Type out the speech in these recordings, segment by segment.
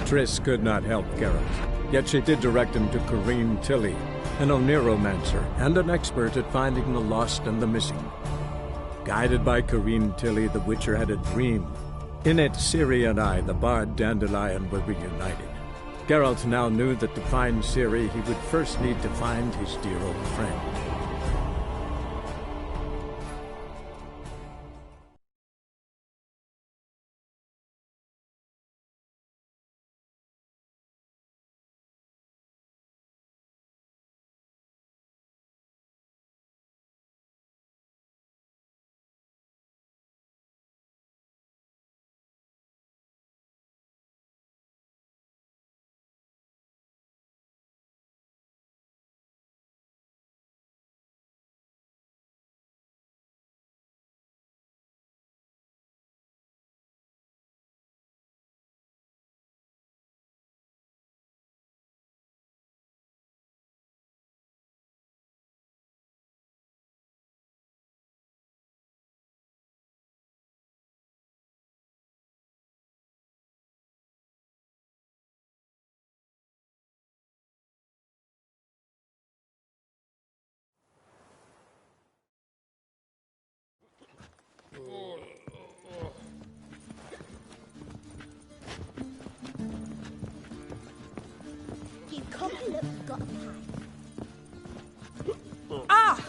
Triss could not help Geralt, yet she did direct him to Corrine Tilly, an Oniromancer and an expert at finding the lost and the missing. Guided by Corrine Tilly, the Witcher had a dream. In it, Ciri and I, the bard Dandelion, were reunited. Geralt now knew that to find Ciri, he would first need to find his dear old friend. You come and look, you've got a pie. Ah!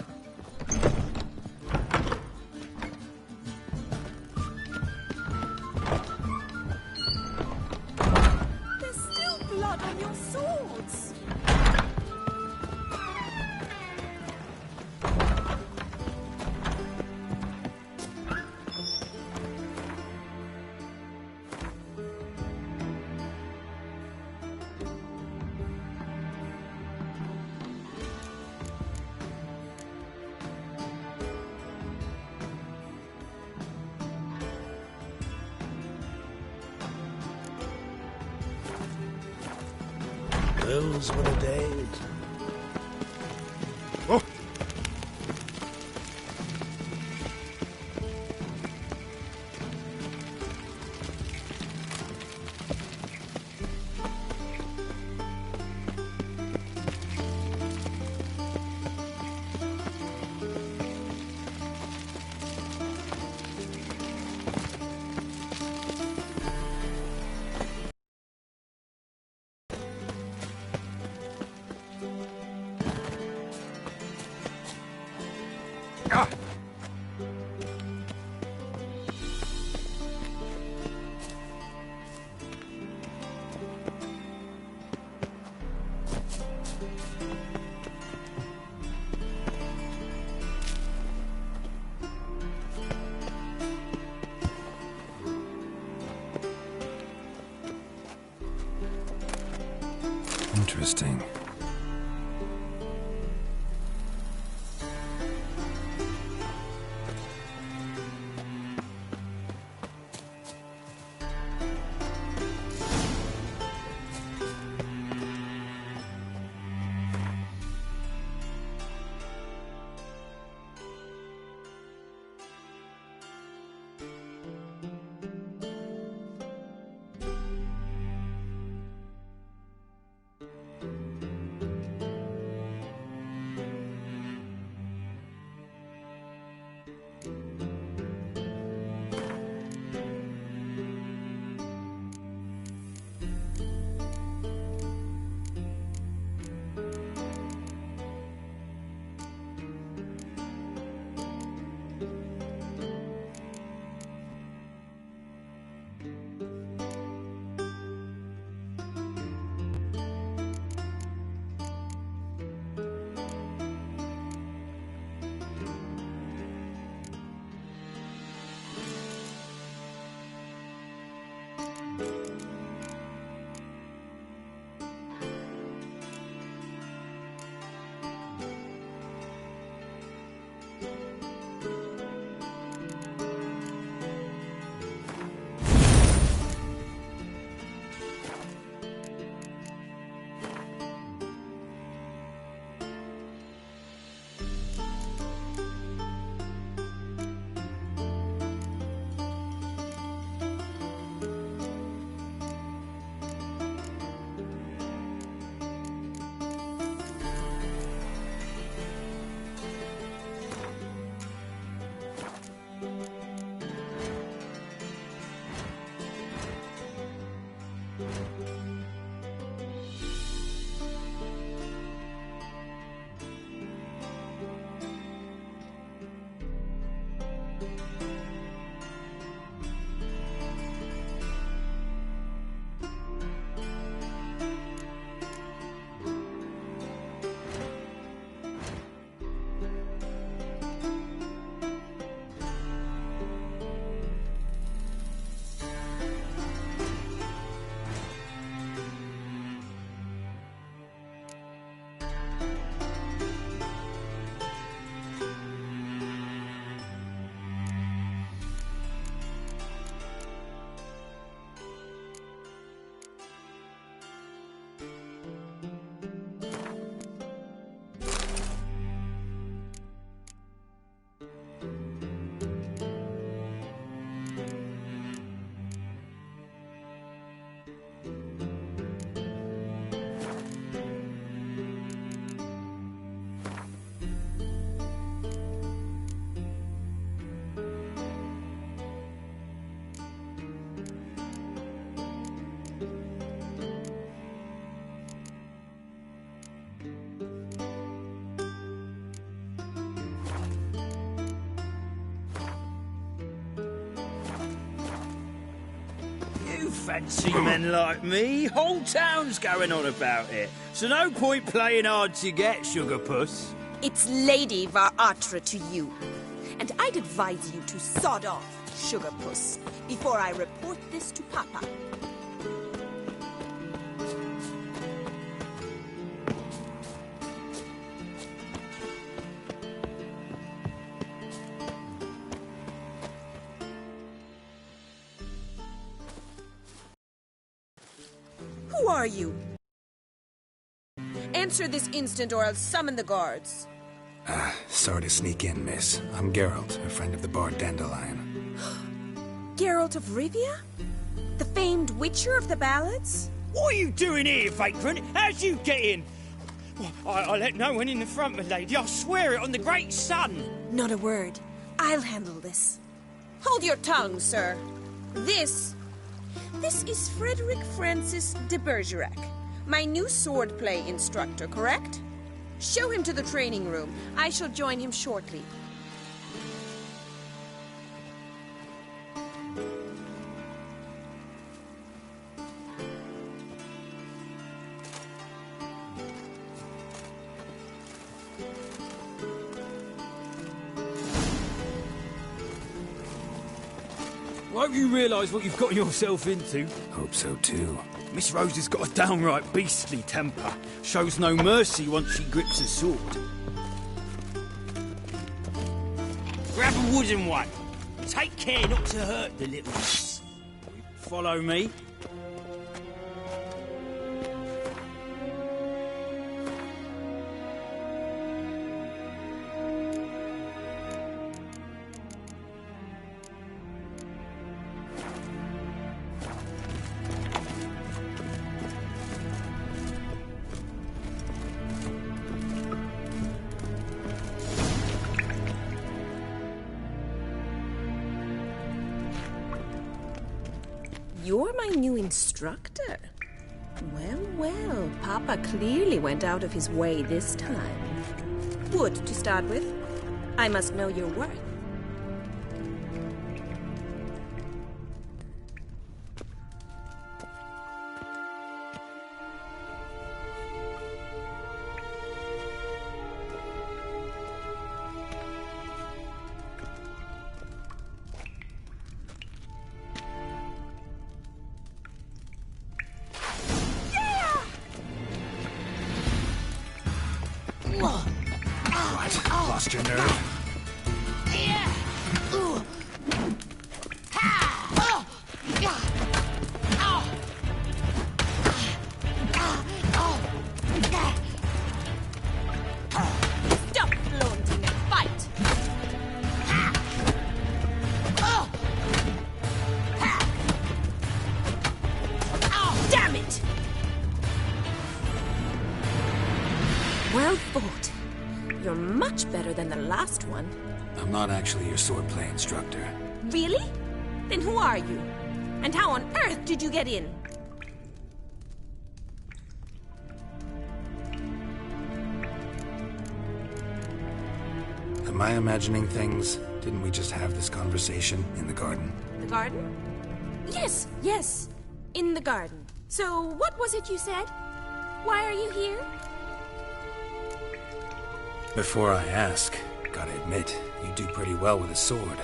There's still blood on your swords. Those were the days. Oh. fancy men like me. Whole town's going on about it. So no point playing hard to get, Sugar Puss. It's Lady Var-Atra to you. And I'd advise you to sod off, Sugar Puss, before I report this to Papa. Who are you? Answer this instant or I'll summon the guards. Sorry to sneak in, miss. I'm Geralt, a friend of the bard Dandelion. Geralt of Rivia? The famed witcher of the ballads? What are you doing here, vagrant? How'd you get in? I let no one in the front, my lady. I swear it on the great sun. Not a word. I'll handle this. Hold your tongue, sir. This is Frederick Francis de Bergerac, my new swordplay instructor, correct? Show him to the training room. I shall join him shortly. I hope you realise what you've got yourself into. Hope so, too. Miss Rose has got a downright beastly temper. Shows no mercy once she grips a sword. Grab a wooden one. Take care not to hurt the little miss. Follow me. You're my new instructor. Well, Papa clearly went out of his way this time. Wood, to start with. I must know your worth. What? Lost your nerve? Stop flaunting and fight! Damn it! Well fought. You're much better than the last one. I'm not actually your swordplay instructor. Really? Then who are you? And how on earth did you get in? Am I imagining things? Didn't we just have this conversation in the garden? The garden? Yes. In the garden. So, what was it you said? Why are you here? Before I ask, gotta admit, you do pretty well with a sword.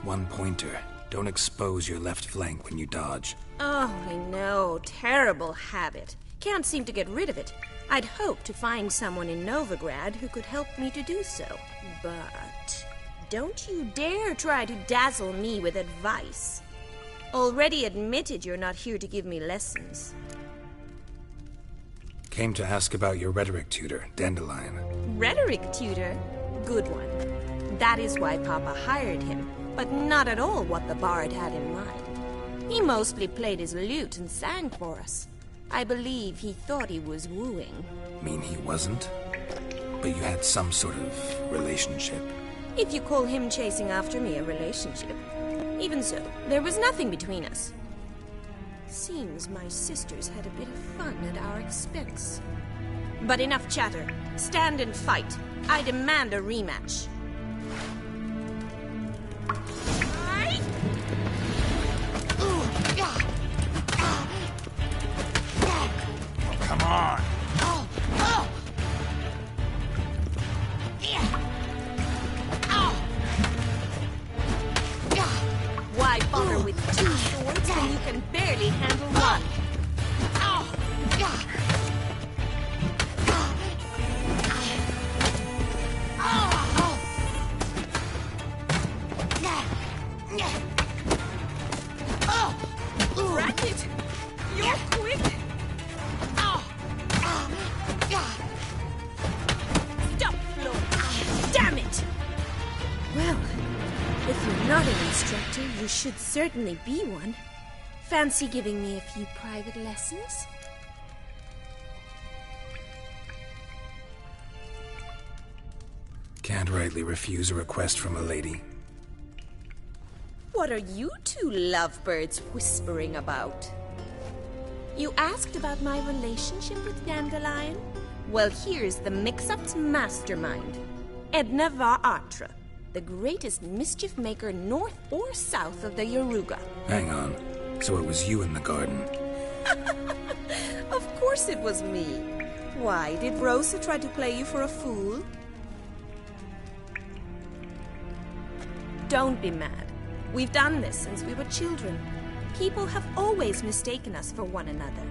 One pointer. Don't expose your left flank when you dodge. Oh, I know. Terrible habit. Can't seem to get rid of it. I'd hoped to find someone in Novigrad who could help me to do so. But don't you dare try to dazzle me with advice. Already admitted you're not here to give me lessons. Came to ask about your rhetoric tutor, Dandelion. Rhetoric tutor? Good one. That is why Papa hired him, but not at all what the bard had in mind. He mostly played his lute and sang for us. I believe he thought he was wooing. Mean he wasn't? But you had some sort of relationship. If you call him chasing after me a relationship. Even so, there was nothing between us. Seems my sisters had a bit of fun at our expense. But enough chatter. Stand and fight. I demand a rematch. on! Why bother with two swords when you can barely handle one? Racket! You're quick! Stop, Flo! Damn it! Well, if you're not an instructor, you should certainly be one. Fancy giving me a few private lessons? Can't rightly refuse a request from a lady. What are you two lovebirds whispering about? You asked about my relationship with Dandelion? Well, here's the mix-up's mastermind. Edna Var-Atra, the greatest mischief maker north or south of the Yaruga. Hang on. So it was you in the garden. Of course it was me. Why, did Rosa try to play you for a fool? Don't be mad. We've done this since we were children. People have always mistaken us for one another.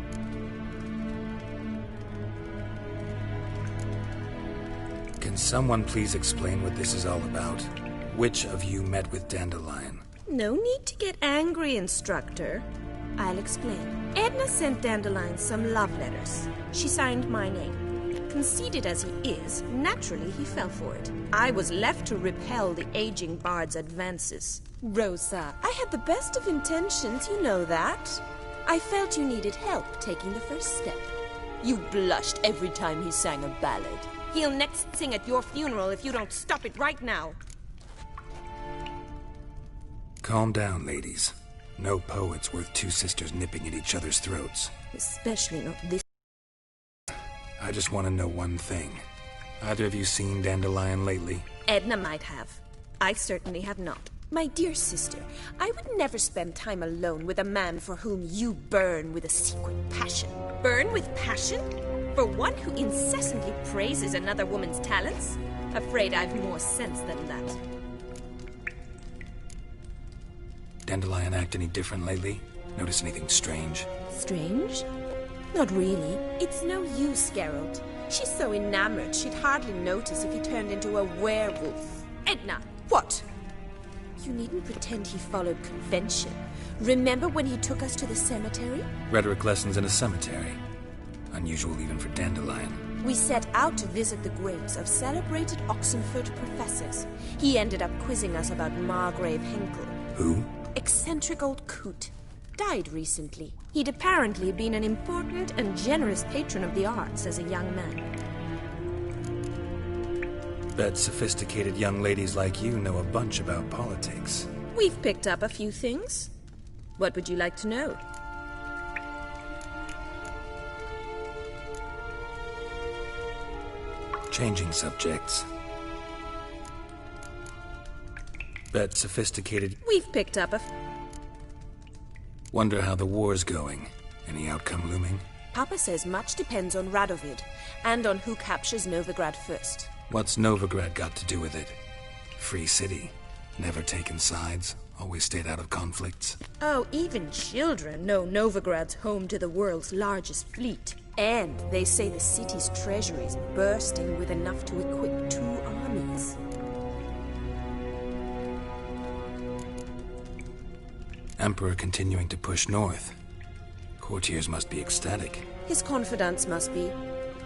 Can someone please explain what this is all about? Which of you met with Dandelion? No need to get angry, instructor. I'll explain. Edna sent Dandelion some love letters. She signed my name. Conceited as he is, naturally he fell for it. I was left to repel the aging bard's advances. Rosa, I had the best of intentions, you know that. I felt you needed help taking the first step. You blushed every time he sang a ballad. He'll next sing at your funeral if you don't stop it right now. Calm down, ladies. No poet's worth two sisters nipping at each other's throats. Especially not this. I just want to know one thing. Either of you seen Dandelion lately? Edna might have. I certainly have not. My dear sister, I would never spend time alone with a man for whom you burn with a secret passion. Burn with passion? For one who incessantly praises another woman's talents? Afraid I've more sense than that. Dandelion act any different lately? Notice anything strange? Strange? Not really. It's no use, Geralt. She's so enamored she'd hardly notice if he turned into a werewolf. Edna! What? You needn't pretend he followed convention. Remember when he took us to the cemetery? Rhetoric lessons in a cemetery. Unusual even for Dandelion. We set out to visit the graves of celebrated Oxenford professors. He ended up quizzing us about Margrave Henkel. Who? Eccentric old coot. Died recently. He'd apparently been an important and generous patron of the arts as a young man. Bet sophisticated young ladies like you know a bunch about politics. We've picked up a few things. What would you like to know? Changing subjects. Bet sophisticated... We've picked up a... Wonder how the war's going. Any outcome looming? Papa says much depends on Radovid, and on who captures Novigrad first. What's Novigrad got to do with it? Free city. Never taken sides. Always stayed out of conflicts. Oh, even children know Novigrad's home to the world's largest fleet. And they say the city's treasury's bursting with enough to equip 2 armies. Emperor continuing to push north. Courtiers must be ecstatic. His confidants must be.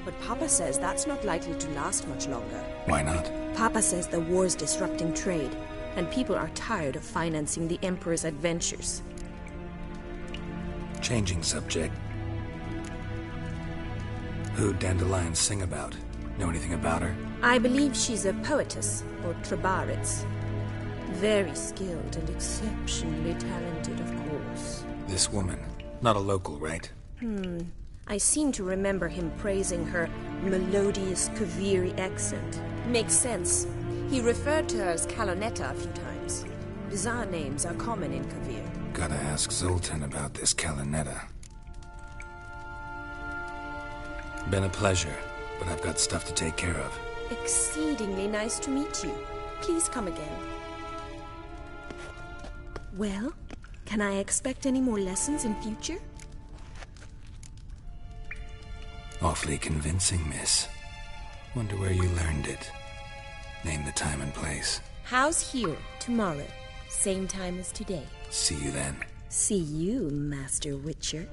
But Papa says that's not likely to last much longer. Why not? Papa says the war's disrupting trade, and people are tired of financing the Emperor's adventures. Changing subject. Who'd Dandelion sing about? Know anything about her? I believe she's a poetess, or Trebaritz. Very skilled and exceptionally talented, of course. This woman. Not a local, right? I seem to remember him praising her melodious Kaviri accent. Makes sense. He referred to her as Calonetta a few times. Bizarre names are common in Kavir. Gotta ask Zoltan about this Calonetta. Been a pleasure, but I've got stuff to take care of. Exceedingly nice to meet you. Please come again. Well, can I expect any more lessons in future? Awfully convincing, miss. Wonder where you learned it. Name the time and place. How's here, tomorrow? Same time as today. See you then. See you, Master Witcher.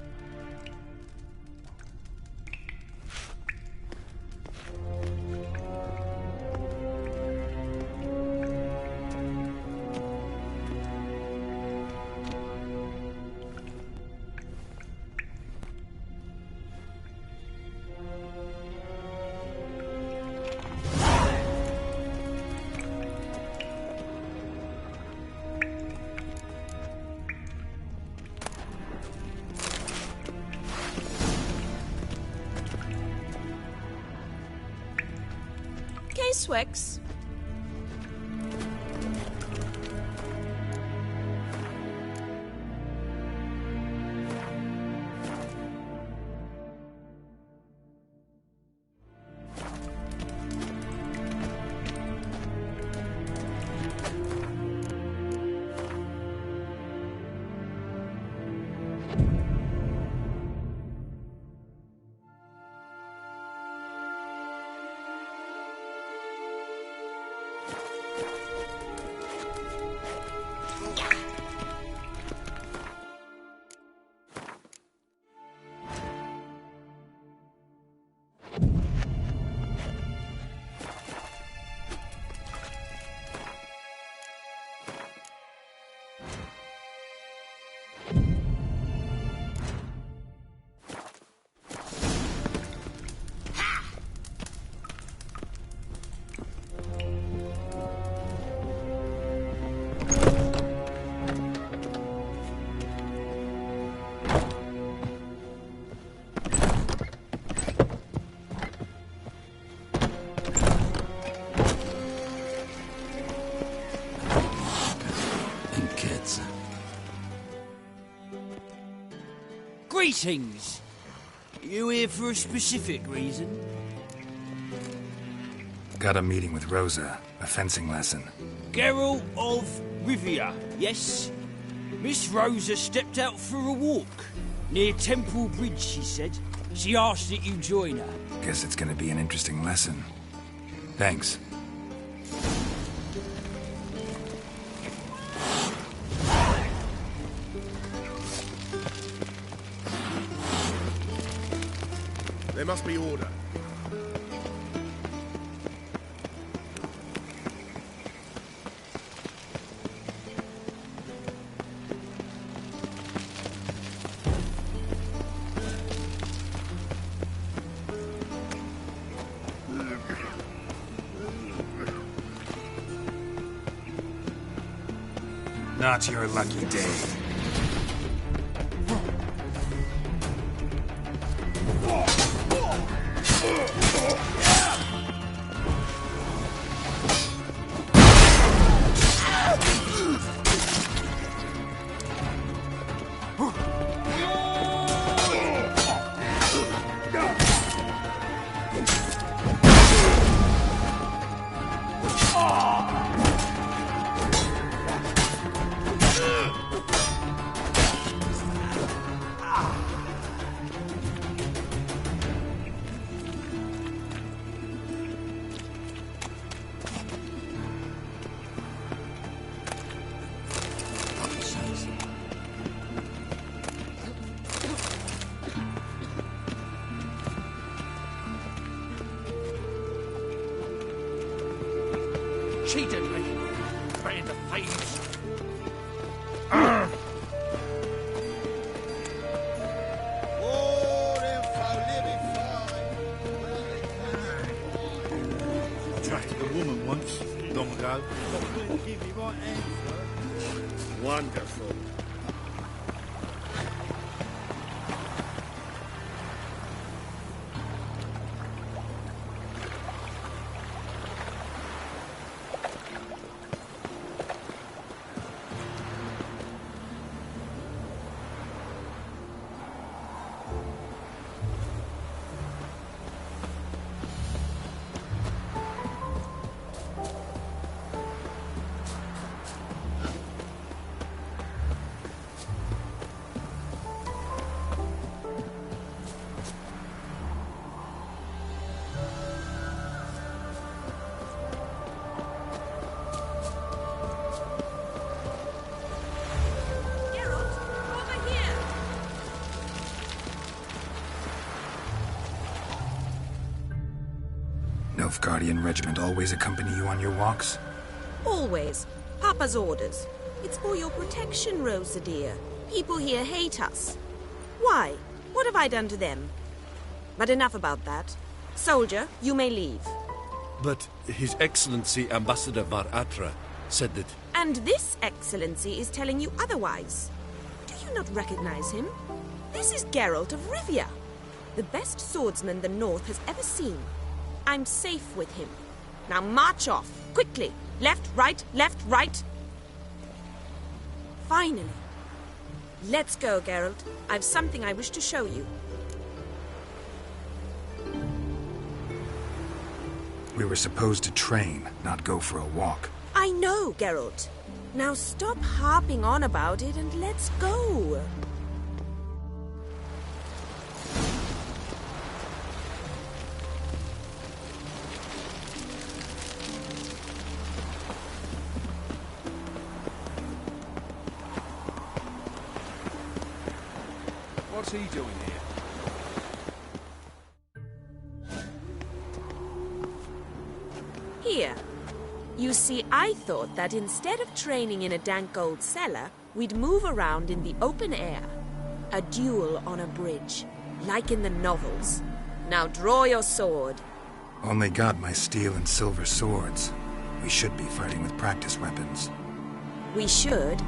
Swix. Greetings! You here for a specific reason? Got a meeting with Rosa, a fencing lesson. Geralt of Rivia, yes? Miss Rosa stepped out for a walk. Near Temple Bridge, she said. She asked that you join her. Guess it's gonna be an interesting lesson. Thanks. There must be order. Not your lucky day. Cheated me. Band of thieves. Trusted a woman once, long ago. Wonderful. Nilfgaardian regiment always accompany you on your walks? Always. Papa's orders. It's for your protection, Rosa dear. People here hate us. Why? What have I done to them? But enough about that. Soldier, you may leave. But His Excellency Ambassador Var Atra said that... And this excellency is telling you otherwise. Do you not recognize him? This is Geralt of Rivia, the best swordsman the North has ever seen. I'm safe with him. Now march off, quickly. Left, right, left, right. Finally. Let's go, Geralt. I've something I wish to show you. We were supposed to train, not go for a walk. I know, Geralt. Now stop harping on about it and let's go. What's he doing here? Here. You see, I thought that instead of training in a dank old cellar, we'd move around in the open air. A duel on a bridge, like in the novels. Now draw your sword. Only got my steel and silver swords. We should be fighting with practice weapons. We should,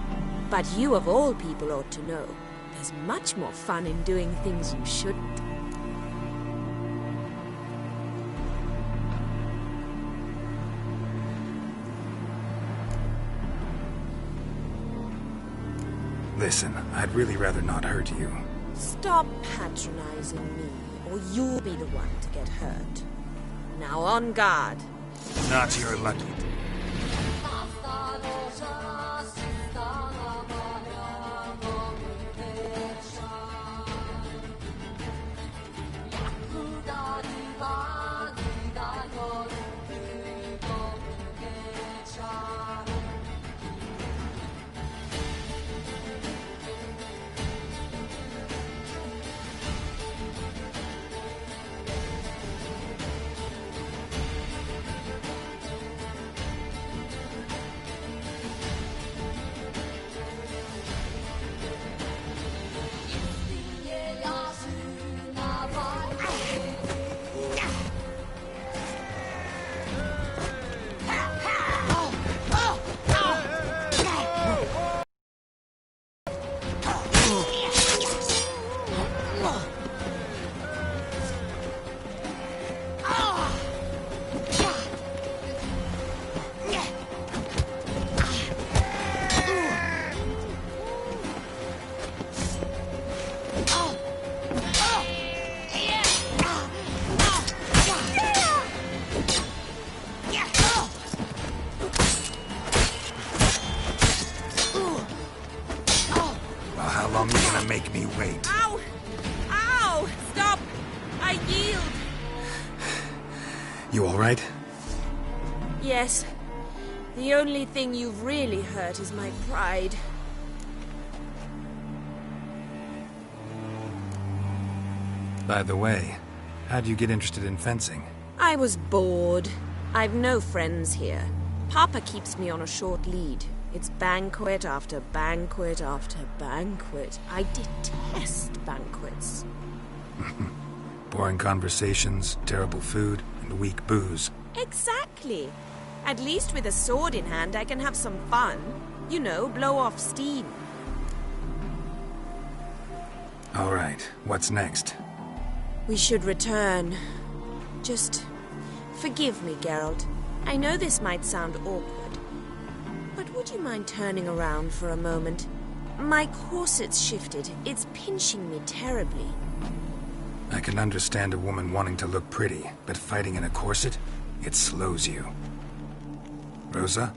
but you of all people ought to know. There's much more fun in doing things you shouldn't. Listen, I'd really rather not hurt you. Stop patronizing me, or you'll be the one to get hurt. Now on guard. Not your lucky. Make me wait. Ow! Ow! Stop! I yield! You all right? Yes. The only thing you've really hurt is my pride. By the way, how'd you get interested in fencing? I was bored. I've no friends here. Papa keeps me on a short lead. It's banquet after banquet after banquet. I detest banquets. Boring conversations, terrible food, and weak booze. Exactly. At least with a sword in hand, I can have some fun. You know, blow off steam. All right, what's next? We should return. Just forgive me, Geralt. I know this might sound awkward. But would you mind turning around for a moment? My corset's shifted. It's pinching me terribly. I can understand a woman wanting to look pretty, but fighting in a corset, it slows you. Rosa?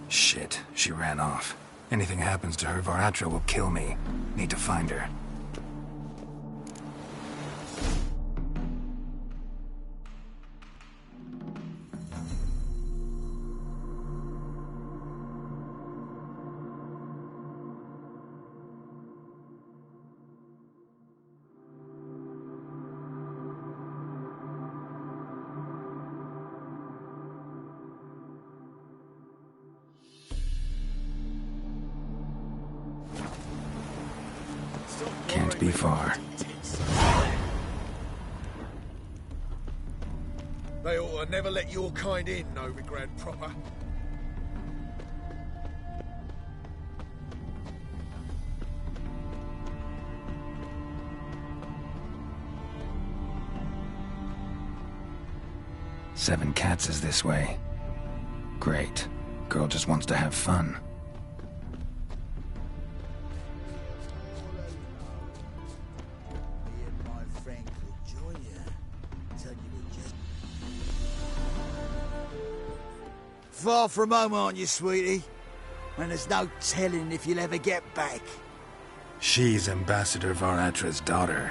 Shit, she ran off. Anything happens to her, Var Atra will kill me. Need to find her. won't be far. They ought to never let your kind in, Novigrad proper. Seven Cats is this way. Great. Girl just wants to have fun. Me and my friend could join you. Tell you we just... Far from home, aren't you, sweetie? And there's no telling if you'll ever get back. She's Ambassador Var Atra's daughter.